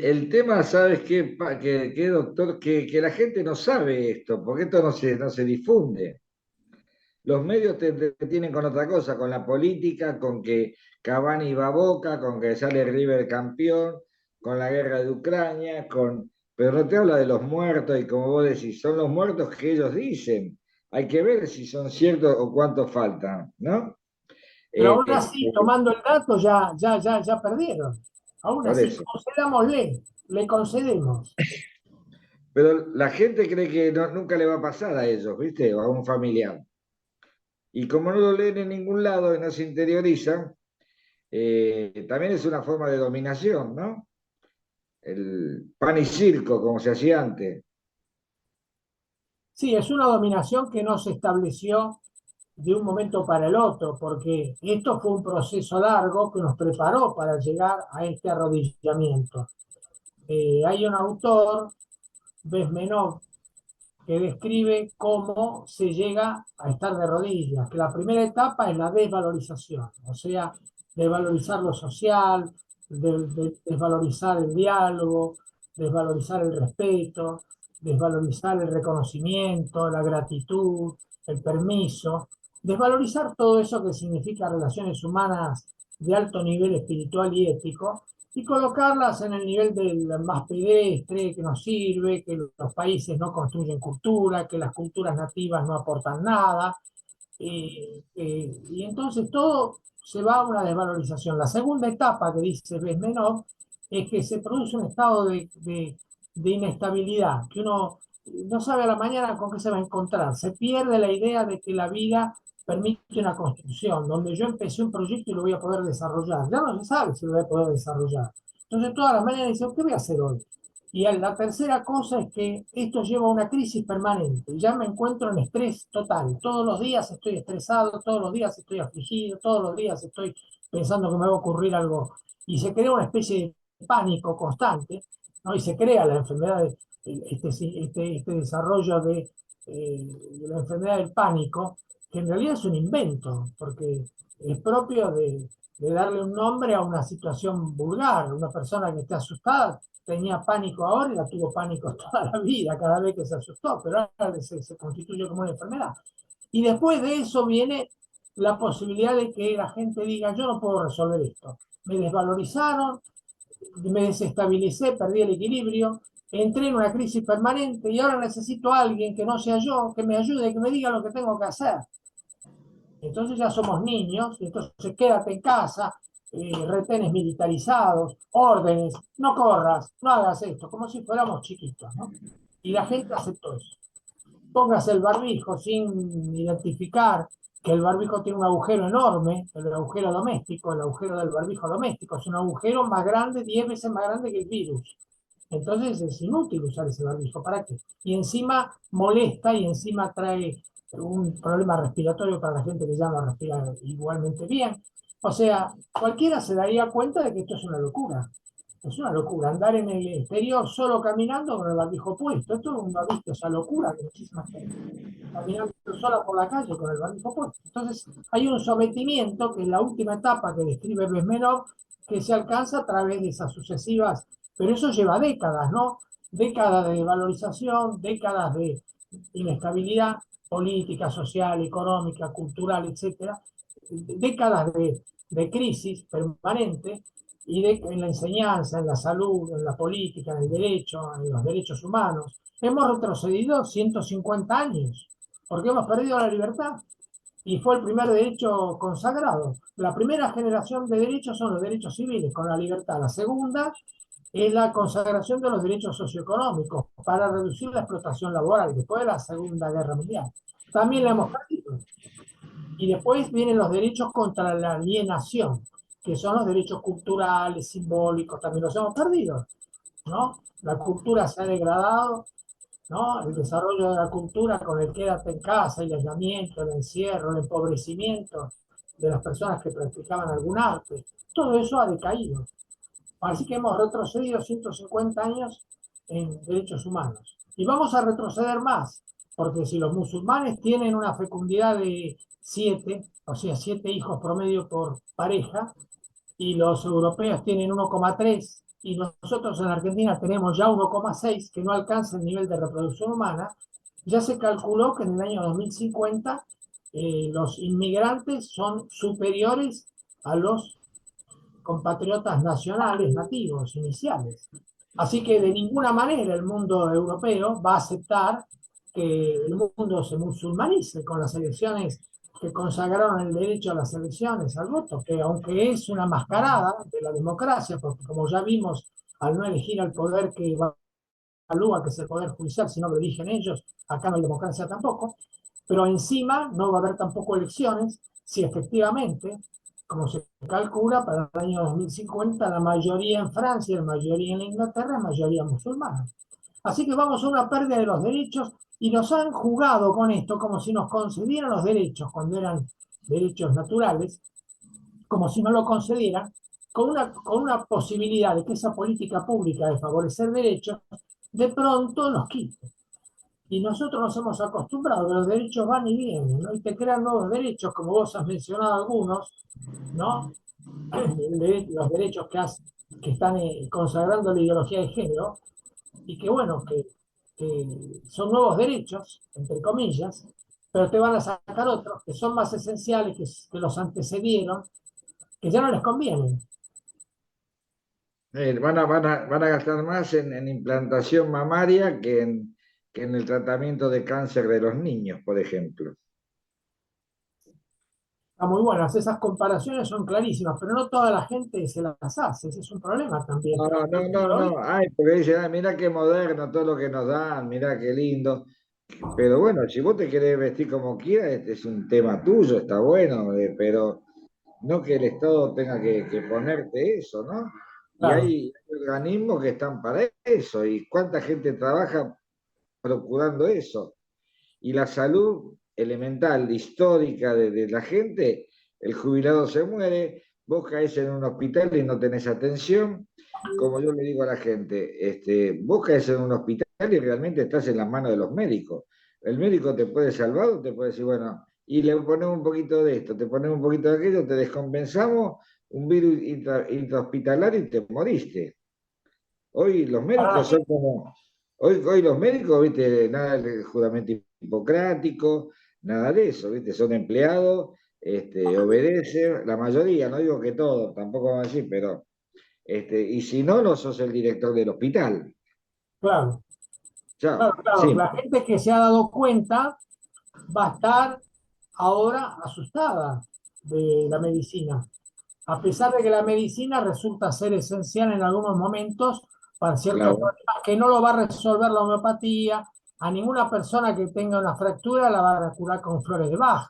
el tema, ¿sabes qué, doctor? Que la gente no sabe esto, porque esto no se difunde. Los medios te tienen con otra cosa, con la política, con que Cavani va a Boca, con que sale River campeón, con la guerra de Ucrania, pero no te habla de los muertos y como vos decís, son los muertos que ellos dicen. Hay que ver si son ciertos o cuántos faltan, ¿no? Pero Eh, aún eh, así, tomando el dato, ya perdieron. Aún por así, eso. concedámosle, le concedemos. Pero la gente cree que nunca le va a pasar a ellos, ¿viste? O a un familiar. Y como no lo leen en ningún lado y no se interiorizan, también es una forma de dominación, ¿no? El pan y circo, como se hacía antes. Sí, es una dominación que no se estableció de un momento para el otro, porque esto fue un proceso largo que nos preparó para llegar a este arrodillamiento. Hay un autor, Bezmenov, que describe cómo se llega a estar de rodillas, que la primera etapa es la desvalorización, o sea, desvalorizar lo social, desvalorizar el diálogo, desvalorizar el respeto, desvalorizar el reconocimiento, la gratitud, el permiso, desvalorizar todo eso que significa relaciones humanas de alto nivel espiritual y ético, y colocarlas en el nivel del más pedestre, que nos sirve, que los países no construyen cultura, que las culturas nativas no aportan nada, y entonces todo se va a una desvalorización. La segunda etapa que dice Besmenov es que se produce un estado de inestabilidad, que uno no sabe a la mañana con qué se va a encontrar. Se pierde la idea de que la vida permite una construcción, donde yo empecé un proyecto y lo voy a poder desarrollar. Ya no se sabe si lo voy a poder desarrollar. Entonces todas las mañanas dicen, ¿qué voy a hacer hoy? Y la tercera cosa es que esto lleva a una crisis permanente. Ya me encuentro en estrés total. Todos los días estoy estresado, todos los días estoy afligido, todos los días estoy pensando que me va a ocurrir algo. Y se crea una especie de pánico constante, ¿no? Y se crea la enfermedad, este desarrollo de la enfermedad del pánico, que en realidad es un invento, porque es propio de darle un nombre a una situación vulgar. Una persona que está asustada tenía pánico ahora y la tuvo pánico toda la vida, cada vez que se asustó, pero ahora se constituye como una enfermedad. Y después de eso viene la posibilidad de que la gente diga, yo no puedo resolver esto. Me desvalorizaron, me desestabilicé, perdí el equilibrio, entré en una crisis permanente y ahora necesito a alguien que no sea yo, que me ayude, que me diga lo que tengo que hacer. Entonces ya somos niños, entonces quédate en casa, retenes militarizados, órdenes, no corras, no hagas esto, como si fuéramos chiquitos, ¿no? Y la gente aceptó eso. Póngase el barbijo sin identificar que el barbijo tiene un agujero enorme, el agujero doméstico, el agujero del barbijo doméstico, es un agujero más grande, 10 veces más grande que el virus. Entonces es inútil usar ese barbijo, ¿para qué? Y encima molesta y encima trae un problema respiratorio para la gente que ya no respira igualmente bien. O sea, cualquiera se daría cuenta de que esto es una locura. Es una locura andar en el exterior solo caminando con el barbijo puesto. Esto no ha visto esa locura de muchísima gente caminando sola por la calle con el barbijo puesto. Entonces, hay un sometimiento, que es la última etapa que describe Besmenov, que se alcanza a través de esas sucesivas, pero eso lleva décadas, ¿no? Décadas de valorización, décadas de inestabilidad política, social, económica, cultural, etcétera, décadas de crisis permanente y en la enseñanza, en la salud, en la política, en el derecho, en los derechos humanos. Hemos retrocedido 150 años porque hemos perdido la libertad y fue el primer derecho consagrado. La primera generación de derechos son los derechos civiles con la libertad. La segunda es la consagración de los derechos socioeconómicos para reducir la explotación laboral después de la Segunda Guerra Mundial. También la hemos perdido. Y después vienen los derechos contra la alienación, que son los derechos culturales, simbólicos, también los hemos perdido, ¿no? La cultura se ha degradado, ¿no? El desarrollo de la cultura con el quédate en casa, el aislamiento, el encierro, el empobrecimiento de las personas que practicaban algún arte, todo eso ha decaído. Así que hemos retrocedido 150 años en derechos humanos. Y vamos a retroceder más, porque si los musulmanes tienen una fecundidad de 7, o sea, 7 hijos promedio por pareja, y los europeos tienen 1,3, y nosotros en Argentina tenemos ya 1,6, que no alcanza el nivel de reproducción humana. Ya se calculó que en el año 2050 los inmigrantes son superiores a los compatriotas nacionales, nativos, iniciales. Así que de ninguna manera el mundo europeo va a aceptar que el mundo se musulmanice con las elecciones que consagraron el derecho a las elecciones, al voto, que aunque es una mascarada de la democracia, porque como ya vimos, al no elegir al poder que evalúa, que es el poder judicial, si no lo eligen ellos, acá no hay democracia tampoco, pero encima no va a haber tampoco elecciones si efectivamente, como se calcula, para el año 2050 la mayoría en Francia, la mayoría en Inglaterra, la mayoría musulmana. Así que vamos a una pérdida de los derechos y nos han jugado con esto como si nos concedieran los derechos cuando eran derechos naturales, como si no lo concedieran, con una posibilidad de que esa política pública de favorecer derechos de pronto nos quite. Y nosotros nos hemos acostumbrado que los derechos van y vienen, ¿no? Y te crean nuevos derechos, como vos has mencionado algunos, ¿no? Los derechos que están consagrando la ideología de género, y que bueno, que son nuevos derechos, entre comillas, pero te van a sacar otros que son más esenciales, que los antecedieron, que ya no les convienen. Van a gastar más en implantación mamaria que en el tratamiento de cáncer de los niños, por ejemplo. Están muy buenas, esas comparaciones son clarísimas, pero no toda la gente se las hace, ese es un problema también. No. Ay, porque dicen, ay, mira qué moderno todo lo que nos dan, mira qué lindo. Pero bueno, si vos te querés vestir como quieras, este es un tema tuyo, está bueno, pero no que el Estado tenga que ponerte eso, ¿no? Y Claro. hay organismos que están para eso, y cuánta gente trabaja procurando eso. Y la salud elemental, histórica de la gente, el jubilado se muere, vos caes en un hospital y no tenés atención, como yo le digo a la gente, vos caes en un hospital y realmente estás en las manos de los médicos. El médico te puede salvar o te puede decir, bueno, y le ponemos un poquito de esto, te ponemos un poquito de aquello, te descompensamos un virus intrahospitalario y te moriste. Hoy los Para la médicos son gente, como, hoy los médicos, viste, nada de juramento hipocrático, nada de eso, viste, son empleados, obedecen, la mayoría, no digo que todos, tampoco vamos a decir, pero, y si no, no sos el director del hospital. claro, Chao, claro, la simple. gente que se ha dado cuenta va a estar ahora asustada de la medicina, a pesar de que la medicina resulta ser esencial en algunos momentos para ciertos Claro, problemas que no lo va a resolver la homeopatía. A ninguna persona que tenga una fractura la va a curar con flores de Bach.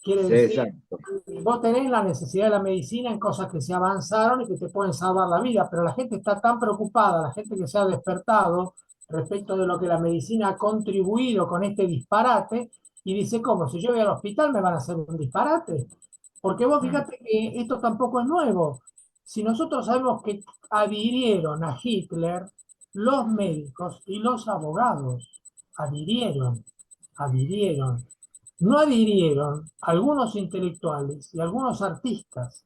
Quiere sí, decir, exacto. vos tenés la necesidad de la medicina en cosas que se avanzaron y que te pueden salvar la vida, pero la gente está tan preocupada, la gente que se ha despertado respecto de lo que la medicina ha contribuido con este disparate, y dice, ¿cómo? Si yo voy al hospital me van a hacer un disparate. Porque vos Mm. fíjate que esto tampoco es nuevo. Si nosotros sabemos que adhirieron a Hitler los médicos y los abogados, adhirieron, adhirieron. No adhirieron algunos intelectuales y algunos artistas.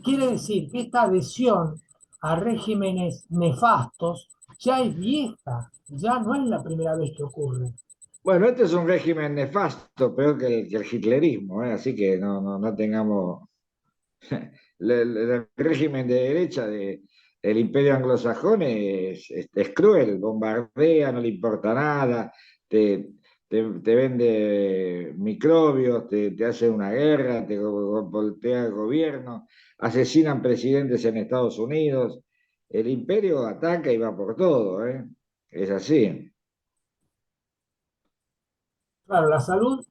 Quiere decir que esta adhesión a regímenes nefastos ya es vieja, ya no es la primera vez que ocurre. Bueno, este es un régimen nefasto, peor que el hitlerismo, ¿eh? Así que no tengamos el régimen de derecha del imperio anglosajón es cruel, bombardea, no le importa nada, te, te vende microbios, te hace una guerra, te voltea el gobierno, asesinan presidentes en Estados Unidos. El imperio ataca y va por todo, ¿eh? Es así. Claro, la salud,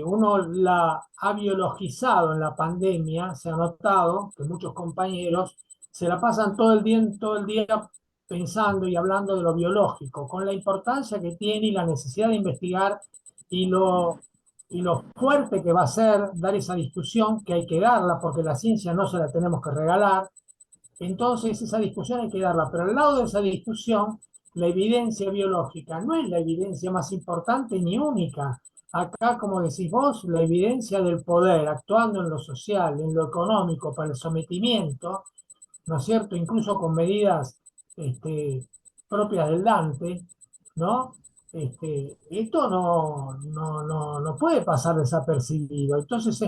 uno la ha biologizado en la pandemia, se ha notado que muchos compañeros se la pasan todo el día pensando y hablando de lo biológico, con la importancia que tiene y la necesidad de investigar y y lo fuerte que va a ser dar esa discusión, que hay que darla porque la ciencia no se la tenemos que regalar. Entonces, esa discusión hay que darla, pero al lado de esa discusión, la evidencia biológica no es la evidencia más importante ni única. Acá, como decís vos, la evidencia del poder actuando en lo social, en lo económico, para el sometimiento, ¿no es cierto? Incluso con medidas este, propias del Dante, ¿no? Esto no puede pasar desapercibido. Entonces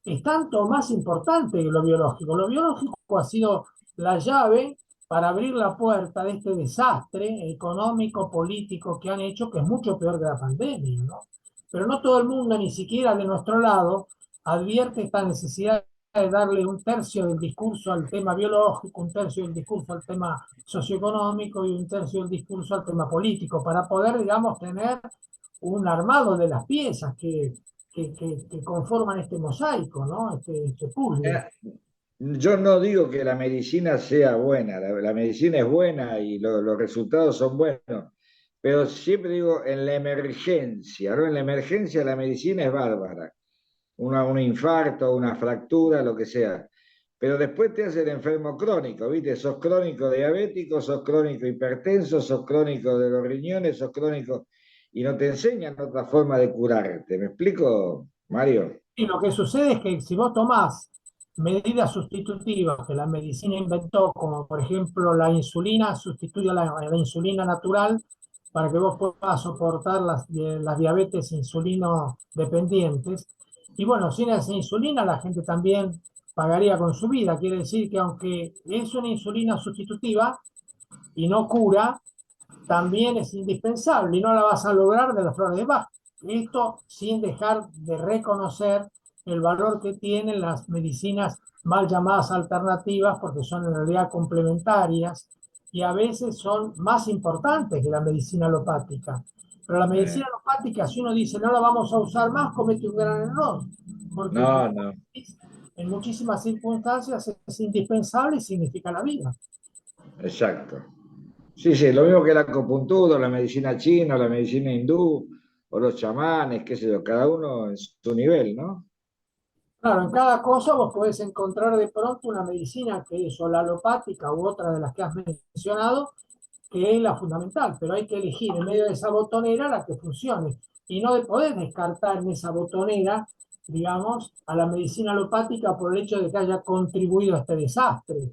es tanto más importante que lo biológico. Lo biológico ha sido la llave para abrir la puerta de este desastre económico, político que han hecho, que es mucho peor que la pandemia, ¿no? Pero no todo el mundo, ni siquiera de nuestro lado, advierte esta necesidad de darle un tercio del discurso al tema biológico, un tercio del discurso al tema socioeconómico y un tercio del discurso al tema político, para poder, digamos, tener un armado de las piezas que conforman este mosaico, ¿no? Este puzzle. Yo no digo que la medicina sea buena, la medicina es buena y los resultados son buenos, pero siempre digo en la emergencia, ¿no? En la emergencia la medicina es bárbara, un infarto, una fractura, lo que sea. Pero después te hace el enfermo crónico, ¿viste? Sos crónico diabético, sos crónico hipertenso, sos crónico de los riñones, sos crónico... Y no te enseñan otra forma de curarte. ¿Me explico, Mario? Y lo que sucede es que si vos tomás medidas sustitutivas que la medicina inventó, como por ejemplo la insulina, sustituye a la insulina natural para que vos puedas soportar las diabetes insulino dependientes. Y bueno, sin esa insulina la gente también pagaría con su vida. Quiere decir que aunque es una insulina sustitutiva y no cura, también es indispensable y no la vas a lograr de las flores de Bach. Esto sin dejar de reconocer el valor que tienen las medicinas mal llamadas alternativas, porque son en realidad complementarias y a veces son más importantes que la medicina alopática. Pero la Eh, medicina alopática, si uno dice no la vamos a usar más, comete un gran error, porque no, no, en muchísimas circunstancias es indispensable y significa la vida. exacto. Sí, sí, lo mismo que la acupuntura, la medicina china, la medicina hindú, o los chamanes, qué sé yo, cada uno en su nivel, ¿no? Claro, en cada cosa vos podés encontrar de pronto una medicina que es o la alopática u otra de las que has mencionado, que es la fundamental, pero hay que elegir en medio de esa botonera la que funcione y no de poder descartar en esa botonera, digamos, a la medicina alopática por el hecho de que haya contribuido a este desastre,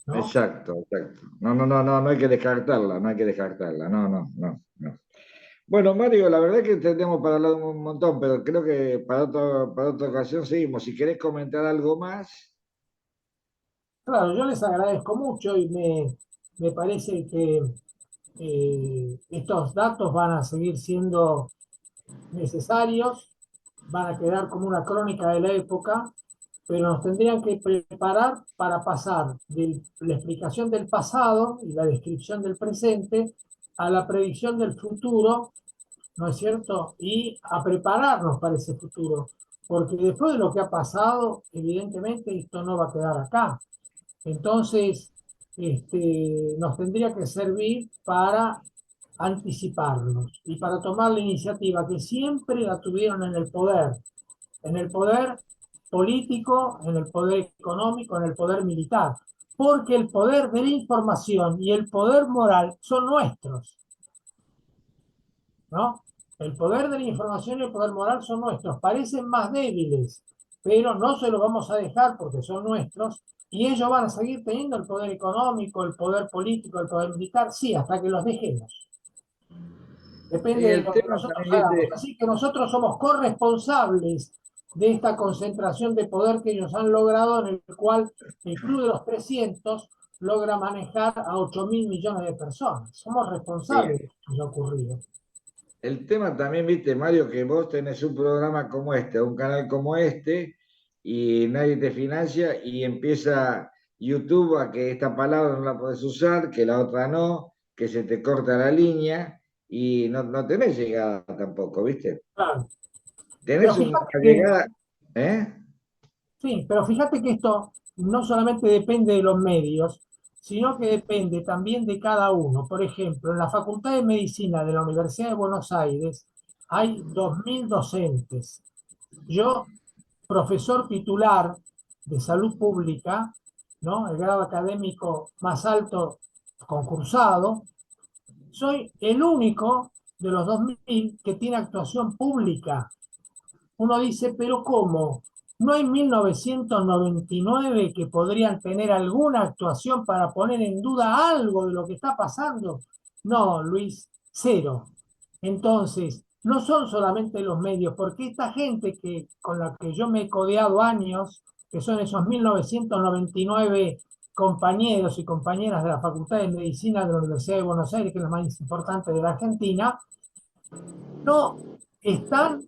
¿no? Exacto, exacto. No, no, no, no, no hay que descartarla, no hay que descartarla, no, no, no, no. Bueno, Mario, la verdad que tenemos para hablar un montón, pero creo que para otra ocasión seguimos. Si querés comentar algo más, Claro, yo les agradezco mucho y me parece que estos datos van a seguir siendo necesarios, van a quedar como una crónica de la época, pero nos tendrían que preparar para pasar de la explicación del pasado y la descripción del presente a la predicción del futuro, ¿no es cierto? Y a prepararnos para ese futuro, porque después de lo que ha pasado, evidentemente esto no va a quedar acá. Entonces, nos tendría que servir para anticiparnos y para tomar la iniciativa que siempre la tuvieron en el poder político, en el poder económico, en el poder militar, porque el poder de la información y el poder moral son nuestros, ¿no? El poder de la información y el poder moral son nuestros, parecen más débiles, pero no se los vamos a dejar porque son nuestros y ellos van a seguir teniendo el poder económico, el poder político, el poder militar, sí, hasta que los dejemos. Depende y de el lo que tema nosotros también, hagamos. viste, Así que nosotros somos corresponsables de esta concentración de poder que ellos han logrado, en el cual el Club de los 300 logra manejar a 8.000 millones de personas. Somos sí, responsables de lo que haya ocurrido. el tema también, viste, Mario, que vos tenés un programa como este, un canal como este, y nadie te financia, y empieza YouTube a que esta palabra no la podés usar, que la otra no, que se te corta la línea, y no, no tenés llegada tampoco, ¿viste? Claro. Pero Tenés una fíjate que, llegada, ¿eh? sí, pero fíjate que esto no solamente depende de los medios, sino que depende también de cada uno. Por ejemplo, en la Facultad de Medicina de la Universidad de Buenos Aires hay 2.000 docentes. Yo, profesor titular de salud pública, ¿no? El grado académico más alto concursado, soy el único de los 2.000 que tiene actuación pública. Uno dice, pero ¿cómo? ¿No hay 1999 que podrían tener alguna actuación para poner en duda algo de lo que está pasando? No, Luis, cero. Entonces, no son solamente los medios, porque esta gente con la que yo me he codeado años, que son esos 1999 compañeros y compañeras de la Facultad de Medicina de la Universidad de Buenos Aires, que es la más importante de la Argentina, no están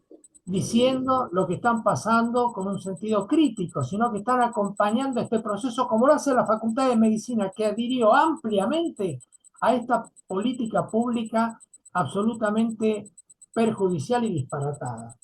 diciendo lo que están pasando con un sentido crítico, sino que están acompañando este proceso como lo hace la Facultad de Medicina, que adhirió ampliamente a esta política pública absolutamente perjudicial y disparatada.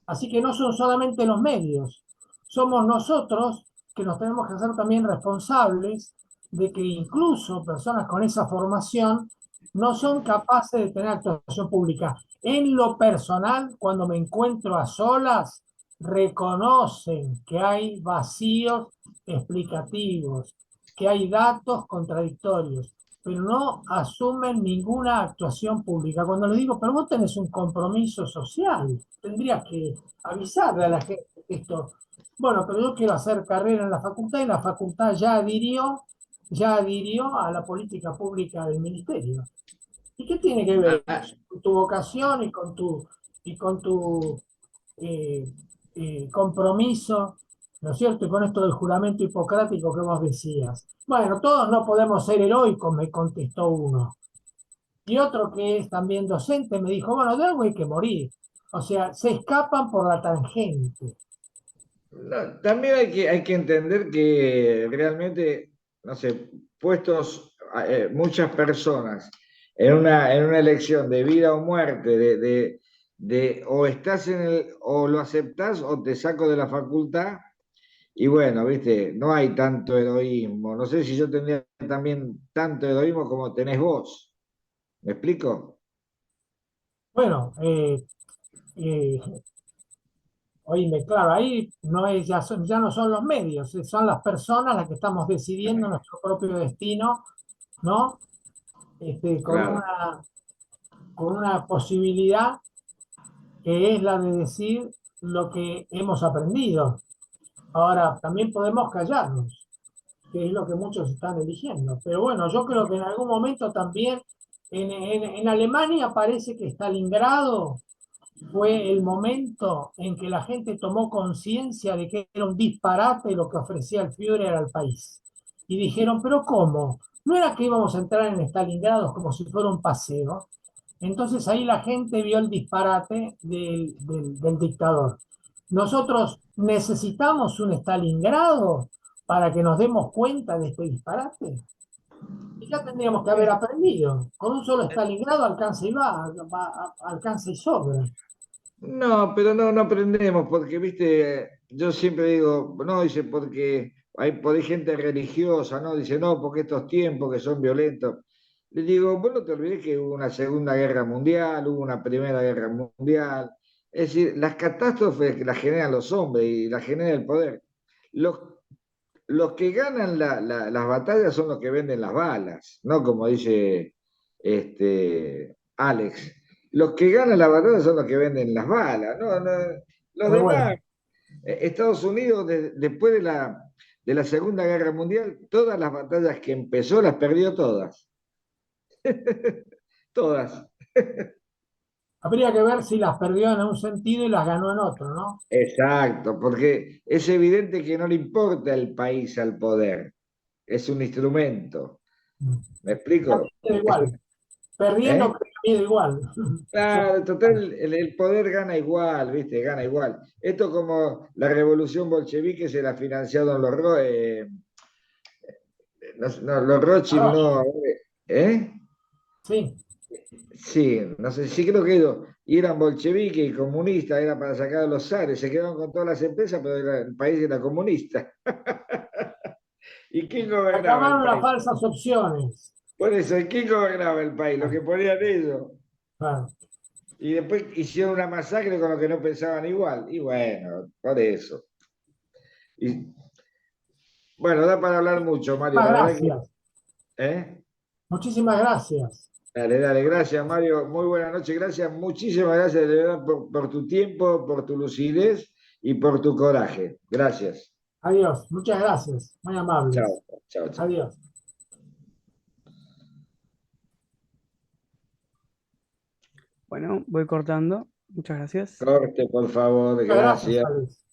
Así que no son solamente los medios, somos nosotros que nos tenemos que hacer también responsables de que incluso personas con esa formación no son capaces de tener actuación pública. En lo personal, cuando me encuentro a solas, reconocen que hay vacíos explicativos, que hay datos contradictorios, pero no asumen ninguna actuación pública. Cuando le digo, pero vos tenés un compromiso social, tendrías que avisarle a la gente esto. Bueno, pero yo quiero hacer carrera en la facultad y la facultad ya adhirió a la política pública del ministerio. ¿Y qué tiene que ver Ah, con tu vocación y con tu eh, compromiso, ¿no es cierto? Y con esto del juramento hipocrático que vos decías. Bueno, todos no podemos ser heroicos, me contestó uno. Y otro que es también docente me dijo, bueno, de algo hay que morir. O sea, se escapan por la tangente. no, también hay que entender que realmente, no sé, puestos muchas personas en una elección de vida o muerte, o estás o lo aceptás o te saco de la facultad, y bueno, viste, no hay tanto heroísmo. No sé si yo tendría también tanto heroísmo como tenés vos. ¿Me explico? Bueno, eh, oíme, claro, ahí no es, ya no son los medios, son las personas las que estamos decidiendo nuestro propio destino, ¿no? Este, Claro. con una posibilidad que es la de decir lo que hemos aprendido. Ahora, también podemos callarnos, que es lo que muchos están eligiendo. Pero bueno, yo creo que en algún momento también en Alemania parece que Stalingrado fue el momento en que la gente tomó conciencia de que era un disparate lo que ofrecía el Führer al país. Y dijeron, pero ¿cómo? ¿No era que íbamos a entrar en Stalingrado como si fuera un paseo? Entonces ahí la gente vio el disparate del dictador. Nosotros necesitamos un Stalingrado para que nos demos cuenta de este disparate. Y ya tendríamos que haber aprendido. Con un solo Stalingrado alcanza y alcanza y sobra. No, pero no aprendemos, porque, viste, yo siempre digo, no, dice, porque hay gente religiosa, ¿no? Dice, no, porque estos tiempos que son violentos. Le digo, vos no te olvides que hubo una Segunda Guerra Mundial, hubo una Primera Guerra Mundial. Es decir, las catástrofes que las generan los hombres y las genera el poder. Los, los que ganan las batallas son los que venden las balas, ¿no? Como dice Alex. Los que ganan la batalla son los que venden las balas, ¿no? Los Muy demás, bueno. Estados Unidos, después de la Segunda Guerra Mundial, todas las batallas que empezó las perdió todas. Todas. Habría que ver si las perdió en un sentido y las ganó en otro, ¿no? Exacto, porque es evidente que no le importa el país al poder, es un instrumento. Mm. ¿Me Ya explico? queda igual. Perdiendo, ¿Eh? pero igual. Claro, total, el poder gana igual, ¿viste? Gana igual. Esto como la revolución bolchevique se la financiaron los Rothschild, Ahora, no, ¿eh? sí. Sí, no sé, sí creo que ellos y eran bolcheviques y comunistas, era para sacar a los zares, se quedaron con todas las empresas, pero el país era comunista. ¿Y quién gobernaba el Acabaron las país? falsas opciones. Por eso, ¿y quién gobernaba el país? Los Ah, que ponían ellos. claro. Y después hicieron una masacre con los que no pensaban igual. Y bueno, por eso. Y, bueno, da para hablar mucho, Mario. Muchísimas La verdad que, gracias. ¿eh? Muchísimas gracias. Dale, dale, gracias, Mario. Muy buena noche, gracias. Muchísimas gracias de verdad por tu tiempo, por tu lucidez y por tu coraje. Gracias. Adiós. Muchas gracias. Muy Chao, amables. chao, chao. Adiós. Bueno, voy cortando. Muchas gracias. Corte, por favor, Muchas gracias, gracias. Alex.